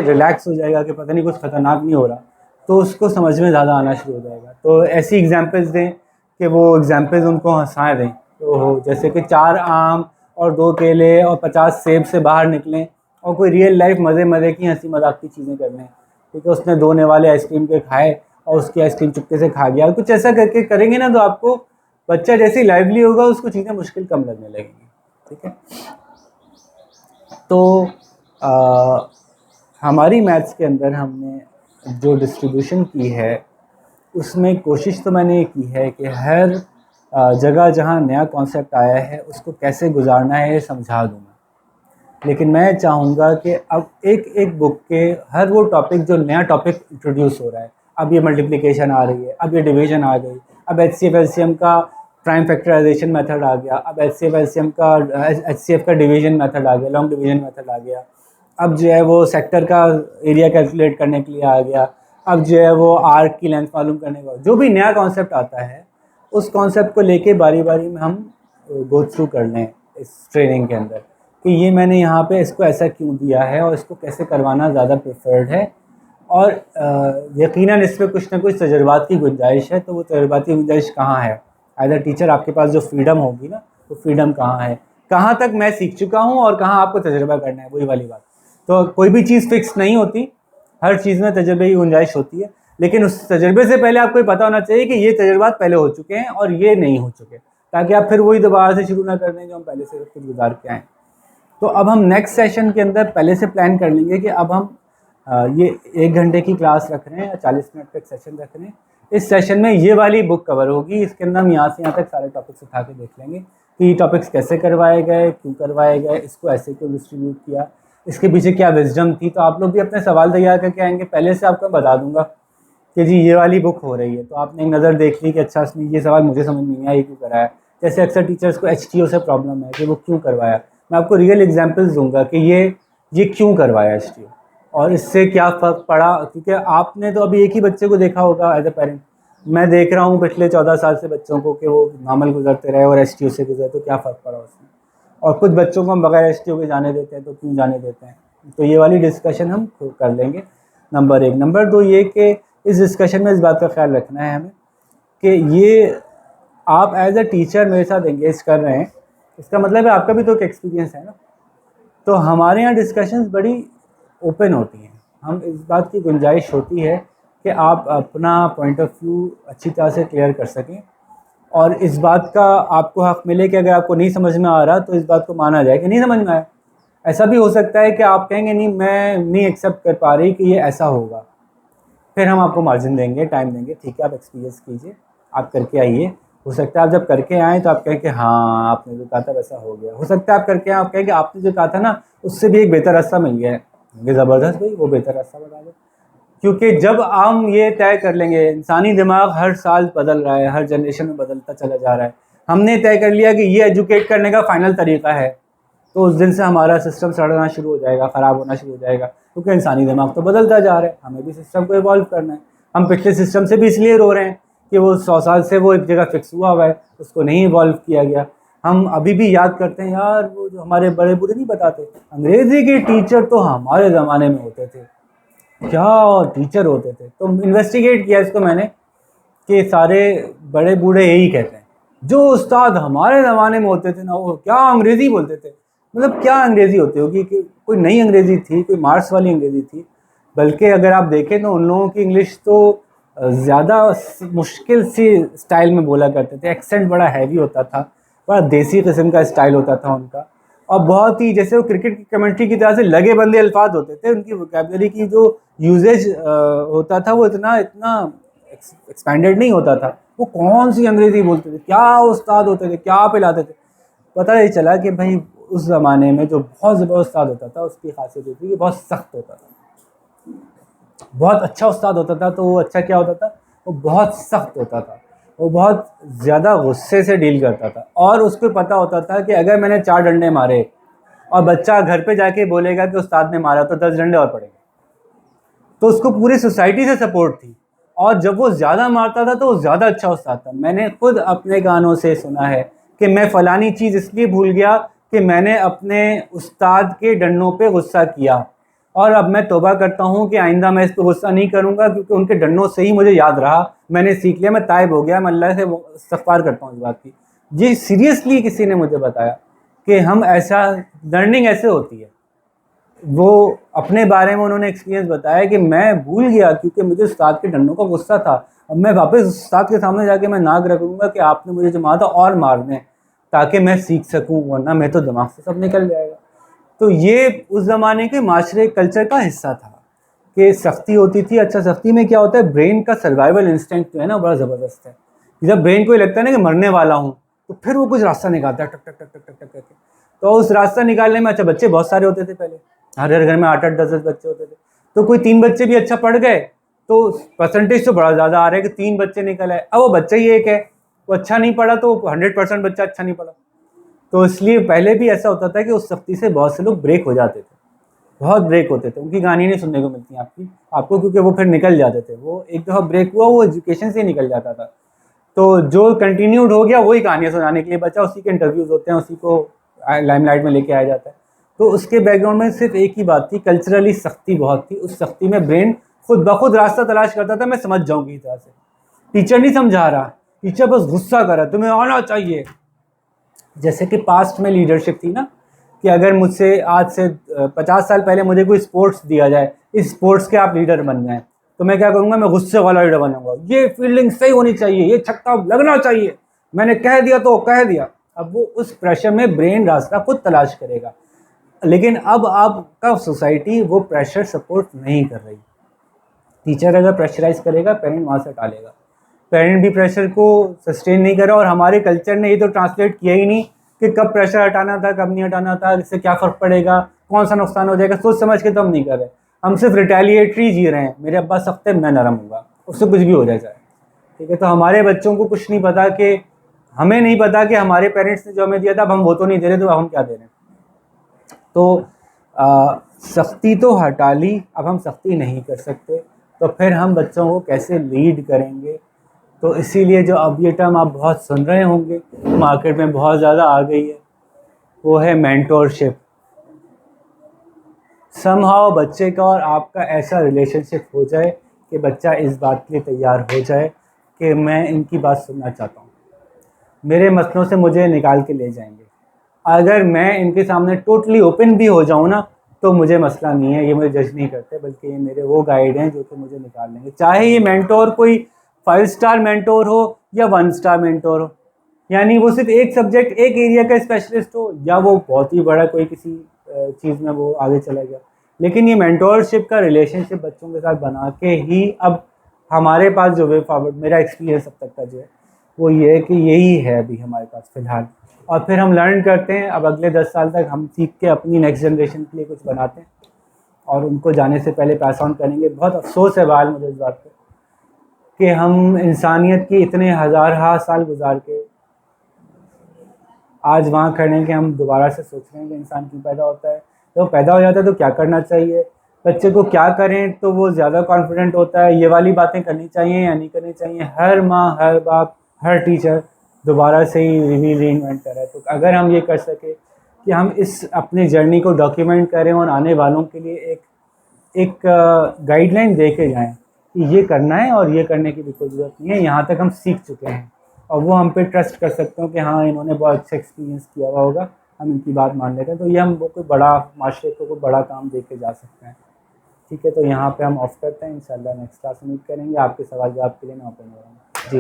Relax हो जाएगा कि पता नहीं कुछ ख़तरनाक नहीं हो रहा, तो उसको समझ में ज़्यादा आना शुरू हो जाएगा। तो ऐसी एग्जांपल्स दें कि वो एग्जांपल्स उनको हंसाए दें। तो जैसे कि 4 आम और 2 केले और 50 सेब से बाहर निकलें और कोई रियल लाइफ मज़े की हंसी मजाक की चीज़ें कर लें। ठीक है, उसने 2 वाले आइसक्रीम के खाए और उसकी आइसक्रीम चुपके से खा गया। कुछ ऐसा करके करेंगे ना, तो आपको बच्चा जैसे लाइवली होगा उसको चीज़ें मुश्किल कम लगने लगेंगी। ठीक है, तो हमारी मैथ्स के अंदर हमने जो डिस्ट्रीब्यूशन की है उसमें कोशिश तो मैंने ये की है कि हर जगह जहाँ नया कॉन्सेप्ट आया है उसको कैसे गुजारना है ये समझा दूँ। लेकिन मैं चाहूँगा कि अब एक एक बुक के हर वो टॉपिक जो नया टॉपिक इंट्रोड्यूस हो रहा है, अब ये मल्टीप्लिकेशन आ रही है, अब ये डिवीजन आ गई, अब HCF LCM का प्राइम फैक्टराइजेशन मेथड आ गया, अब HCF का डिवीजन मेथड आ गया, लॉन्ग डिवीजन मेथड आ गया, अब जो है वो सेक्टर का एरिया कैलकुलेट करने के लिए आ गया, अब जो है वो आर्क की लेंथ मालूम करने का, जो भी नया कॉन्सेप्ट आता है उस कॉन्सेप्ट को लेके बारी बारी में हम गो थ्रू कर लें इस ट्रेनिंग के अंदर कि ये मैंने यहाँ पे इसको ऐसा क्यों दिया है और इसको कैसे करवाना ज़्यादा प्रेफर्ड है। और यकीनन इसमें कुछ ना कुछ तजर्बात की गुंजाइश है। तो वो तजर्बाती गुंजाइश कहाँ है? एज अ टीचर आपके पास जो फ्रीडम होगी ना, वो फ्रीडम कहाँ है, कहाँ तक मैं सीख चुका हूँ और कहाँ आपको तजर्बा करना है, वही वाली बात। तो कोई भी चीज़ फिक्स नहीं होती, हर चीज़ में तजर्बे की गुंजाइश होती है, लेकिन उस तजर्बे से पहले आपको पता होना चाहिए कि ये तजर्बात पहले हो चुके हैं और ये नहीं हो चुके, ताकि आप फिर वही दोबारा से शुरू ना कर दें जो हम पहले से कुछ गुजार के आएँ। तो अब हम नेक्स्ट सेशन के अंदर पहले से प्लान कर लेंगे कि अब हम ये 1 घंटे की क्लास रख रहे हैं या 40 मिनट का सेशन रख रहे हैं। इस सेशन में ये वाली बुक कवर होगी, इसके अंदर हम यहाँ से यहाँ तक सारे टॉपिक्स उठा के देख लेंगे कि ये टॉपिक्स कैसे करवाए गए, क्यों करवाए गए, इसको ऐसे क्यों डिस्ट्रीब्यूट किया, इसके पीछे क्या विजडम थी। तो आप लोग भी अपने सवाल तैयार करके आएंगे, पहले से आपको बता दूंगा कि जी ये वाली बुक हो रही है, तो आपने एक नज़र देख ली कि अच्छा इसमें ये सवाल मुझे समझ नहीं आया, ये क्यों कराया। जैसे अक्सर टीचर्स को HTO से प्रॉब्लम है कि वो क्यों करवाया, मैं आपको रियल एग्जांपल्स दूंगा कि ये क्यों करवाया HTO और इससे क्या फ़र्क पड़ा। क्योंकि आपने तो अभी एक ही बच्चे को देखा होगा एज ए पेरेंट, मैं देख रहा हूँ पिछले 14 साल से बच्चों को कि वो नॉर्मल गुजरते रहे और HTO से गुजरे, तो क्या फ़र्क पड़ा उसमें। और कुछ बच्चों को हम बगैर HTO के जाने देते हैं, तो क्यों जाने देते हैं। तो ये वाली डिस्कशन हम कर लेंगे, नंबर 1। नंबर 2 ये कि इस डिस्कशन में इस बात का ख्याल रखना है हमें कि ये आप एज अ टीचर मेरे साथ एंगेज कर रहे हैं, इसका मतलब है आपका भी तो एक एक्सपीरियंस है ना। तो हमारे यहाँ डिस्कशंस बड़ी ओपन होती हैं, हम इस बात की गुंजाइश होती है कि आप अपना पॉइंट ऑफ व्यू अच्छी तरह से क्लियर कर सकें और इस बात का आपको हक़ मिले कि अगर आपको नहीं समझ में आ रहा तो इस बात को माना जाए कि नहीं समझ में आया। ऐसा भी हो सकता है कि आप कहेंगे नहीं मैं नहीं एक्सेप्ट कर पा रही कि ये ऐसा होगा, फिर हम आपको मार्जिन देंगे, टाइम देंगे, ठीक है आप एक्सपीरियंस कीजिए, आप करके आइए। हो सकता है आप जब करके आएँ तो आप कहें कि हाँ आपने जो कहा था वैसा हो गया। हो सकता है आप करके आएँ, आप कहें कि आपने जो कहा था ना उससे भी एक बेहतर रास्ता मिल गया है, ज़बरदस्त भाई वो बेहतर रास्ता बता दो। क्योंकि जब हम ये तय कर लेंगे, इंसानी दिमाग हर साल बदल रहा है, हर जनरेशन में बदलता चला जा रहा है, हमने तय कर लिया कि ये एजुकेट करने का फाइनल तरीका है, तो उस दिन से हमारा सिस्टम सड़ना शुरू हो जाएगा, ख़राब होना शुरू हो जाएगा। क्योंकि इंसानी दिमाग तो बदलता जा रहा है, हमें भी सिस्टम को इवॉल्व करना है। हम पिछले सिस्टम से भी इसलिए रो रहे हैं कि वो 100 साल से वो एक जगह फिक्स हुआ है, उसको नहीं इवॉल्व किया गया। हम अभी भी याद करते हैं यार वो जो हमारे बड़े बूढ़े नहीं बताते, अंग्रेज़ी के टीचर तो हमारे ज़माने में होते थे, क्या टीचर होते थे। तो इन्वेस्टिगेट किया इसको मैंने कि सारे बड़े बूढ़े यही कहते हैं, जो उस्ताद हमारे ज़माने में होते थे ना वो क्या अंग्रेज़ी बोलते थे। मतलब क्या अंग्रेज़ी होती होगी, कि कोई नई अंग्रेज़ी थी, कोई मार्क्स वाली अंग्रेज़ी थी। बल्कि अगर आप देखें तो उन लोगों की इंग्लिश तो ज़्यादा मुश्किल सी स्टाइल में बोला करते थे, एक्सेंट बड़ा हैवी होता था, बड़ा देसी किस्म का स्टाइल होता था उनका। और बहुत ही जैसे वो क्रिकेट की कमेंट्री की तरह से लगे बंदे अल्फाज होते थे, उनकी वोकैबुलरी की जो यूजेज होता था वो इतना एक्सपैंडेड नहीं होता था। वो कौन सी अंग्रेज़ी बोलते थे, क्या उस्ताद होते थे, क्या पिलाते थे। पता ही चला कि भाई उस ज़माने में जो बहुत ज़बरदस्त उस्ताद होता था उसकी खासियत होती थी कि बहुत सख्त होता था। बहुत अच्छा उस्ताद होता था तो वो अच्छा क्या होता था, वो बहुत सख्त होता था, वो बहुत ज़्यादा गुस्से से डील करता था। और उसको पता होता था कि अगर मैंने 4 डंडे मारे और बच्चा घर पे जाके बोलेगा कि उस्ताद ने मारा, तो 10 डंडे और पड़ेंगे। तो उसको पूरी सोसाइटी से सपोर्ट थी, और जब वो ज़्यादा मारता था तो वो ज़्यादा अच्छा उस्ताद था। मैंने खुद अपने कानों से सुना है कि मैं फ़लानी चीज़ इसलिए भूल गया कि मैंने अपने उस्ताद के डंडों पे गुस्सा किया। और अब मैं तौबा करता हूँ कि आइंदा मैं इस पर गुस्सा नहीं करूँगा, क्योंकि उनके डंडों से ही मुझे याद रहा, मैंने सीख लिया, मैं ताइब हो गया, मैं अल्लाह से इस्तग़फ़ार करता हूँ इस बात की। ये सीरियसली किसी ने मुझे बताया कि हम ऐसा, लर्निंग ऐसे होती है। वो अपने बारे में उन्होंने एक्सपीरियंस बताया कि मैं भूल गया क्योंकि मुझे उस्ताद के डंडों का गुस्सा था। अब मैं वापस उस्ताद के सामने जाके मैं नाक रखूँगा कि आपने मुझे जो मारा था और मार दें, ताकि मैं सीख सकूँ, वरना मैं तो दिमाग से सब निकल जाएगा। तो ये उस ज़माने के माशरे कल्चर का हिस्सा था कि सख्ती होती थी। अच्छा, सख्ती में क्या होता है, ब्रेन का सर्वाइवल इंस्टिंक्ट जो है ना, बड़ा ज़बरदस्त है। जब ब्रेन को ये लगता है ना कि मरने वाला हूँ, तो फिर वो कुछ रास्ता निकालता है, टक टक टक टक टक टक करके। तो उस रास्ता निकालने में, अच्छा बच्चे बहुत सारे होते थे पहले, हर घर में 8-8 10-10 बच्चे होते थे, तो कोई 3 बच्चे भी अच्छा पढ़ गए तो परसेंटेज तो बड़ा ज़्यादा आ रहा है कि 3 बच्चे निकल आए। अब वो बच्चा ही एक है, वो अच्छा नहीं पढ़ा तो 100% बच्चा अच्छा नहीं पढ़ा। तो इसलिए पहले भी ऐसा होता था कि उस सख्ती से बहुत से लोग ब्रेक हो जाते थे, बहुत ब्रेक होते थे, उनकी कहानी नहीं सुनने को मिलती आपको, क्योंकि वो फिर निकल जाते थे। वो एक दफ़ा ब्रेक हुआ, वो एजुकेशन से निकल जाता था। तो जो कंटिन्यूड हो गया वही कहानियाँ सुनाने के लिए बचा, उसी के इंटरव्यूज़ होते हैं, उसी को लाइमलाइट में लेके आया जाता है। तो उसके बैकग्राउंड में सिर्फ एक ही बात थी, कल्चरली सख्ती बहुत थी। उस सख्ती में ब्रेन खुद ब खुद रास्ता तलाश करता था, मैं समझ जाऊँ किसी तरह से। टीचर नहीं समझा रहा, टीचर बस गुस्सा कर रहा, तुम्हें आना चाहिए। जैसे कि पास्ट में लीडरशिप थी ना, कि अगर मुझसे आज से 50 साल पहले मुझे कोई स्पोर्ट्स दिया जाए, इस स्पोर्ट्स के आप लीडर बन जाएं, तो मैं क्या करूँगा, मैं गुस्से वाला लीडर बनूंगा। ये फील्डिंग सही होनी चाहिए, ये छक्का लगना चाहिए, मैंने कह दिया तो कह दिया। अब वो उस प्रेशर में ब्रेन रास्ता खुद तलाश करेगा। लेकिन अब आपका सोसाइटी वो प्रेशर सपोर्ट नहीं कर रही। टीचर अगर प्रेशराइज करेगा, पेरेंट वहाँ से टालेगा। पेरेंट भी प्रेशर को सस्टेन नहीं कर रहा, और हमारे कल्चर ने ये तो ट्रांसलेट किया ही नहीं कि कब प्रेशर हटाना था, कब नहीं हटाना था, इससे क्या फ़र्क पड़ेगा, कौन सा नुकसान हो जाएगा, सोच समझ के तो हम नहीं कर रहे। हम सिर्फ रिटेलिएटरी जी रहे हैं, मेरे अब्बा सख्त है, मैं नरम हूँगा, उससे कुछ भी हो जाए चाहे। ठीक है, तो हमारे बच्चों को कुछ नहीं पता कि, हमें नहीं पता कि हमारे पेरेंट्स ने जो हमें दिया था, अब हम वो तो नहीं दे रहे, तो अब हम क्या दे रहे हैं। तो सख्ती तो हटा ली, अब हम सख्ती नहीं कर सकते, तो फिर हम बच्चों को कैसे लीड करेंगे। तो इसीलिए जो अब ये टर्म आप बहुत सुन रहे होंगे, मार्केट में बहुत ज़्यादा आ गई है, वो है मेंटोरशिप। समहाउ बच्चे का और आपका ऐसा रिलेशनशिप हो जाए कि बच्चा इस बात के लिए तैयार हो जाए कि मैं इनकी बात सुनना चाहता हूँ, मेरे मसलों से मुझे निकाल के ले जाएंगे। अगर मैं इनके सामने टोटली ओपन भी हो जाऊँ ना, तो मुझे मसला नहीं है, ये मुझे जज नहीं करते, बल्कि ये मेरे वो गाइड हैं जो कि मुझे निकाल लेंगे। चाहे ये मेंटोर कोई 5 स्टार मेंटोर हो या 1 स्टार मेंटोर हो, यानी वो सिर्फ एक सब्जेक्ट, एक एरिया का स्पेशलिस्ट हो, या वो बहुत ही बड़ा कोई किसी चीज़ में वो आगे चला गया। लेकिन ये मेंटोरशिप का रिलेशनशिप बच्चों के साथ बना के ही अब हमारे पास जो वे फॉरवर्ड, मेरा एक्सपीरियंस अब तक का जो है वो ये है कि यही है अभी हमारे पास फ़िलहाल। और फिर हम लर्न करते हैं, अब अगले 10 साल तक हम सीख के अपनी नेक्स्ट जनरेशन के लिए कुछ बनाते हैं और उनको जाने से पहले पास ऑन करेंगे। बहुत अफसोस है बाल मुझे इस बात पर कि हम इंसानियत की इतने हज़ार साल गुजार के आज वहाँ खड़े हैं कि हम दोबारा से सोच रहे हैं कि इंसान क्यों पैदा होता है। तो पैदा हो जाता है तो क्या करना चाहिए, बच्चे को क्या करें तो वो ज़्यादा कॉन्फिडेंट होता है, ये वाली बातें करनी चाहिए या नहीं करनी चाहिए। हर माँ, हर बाप, हर टीचर दोबारा से ही रीइन्वेंट कर रहा है। तो अगर हम ये कर सके कि हम इस अपनी जर्नी को डॉक्यूमेंट करें और आने वालों के लिए एक गाइडलाइन दे के जाएँ कि ये करना है और ये करने की भी कोई ज़रूरत नहीं है, यहाँ तक हम सीख चुके हैं और वो हम पे ट्रस्ट कर सकते हो कि हाँ इन्होंने बहुत अच्छा एक्सपीरियंस किया हुआ होगा, हम इनकी बात मान लेते हैं। तो ये हम वो कोई बड़ा माशरे को कोई बड़ा काम दे के जा सकते हैं। ठीक है, तो यहाँ पे हम ऑफ करते हैं, इंशाल्लाह नेक्स्ट क्लास में मीट करेंगे। आपके सवाल जवाब के लिए मैं ओपन हो रहा हूँ। जी।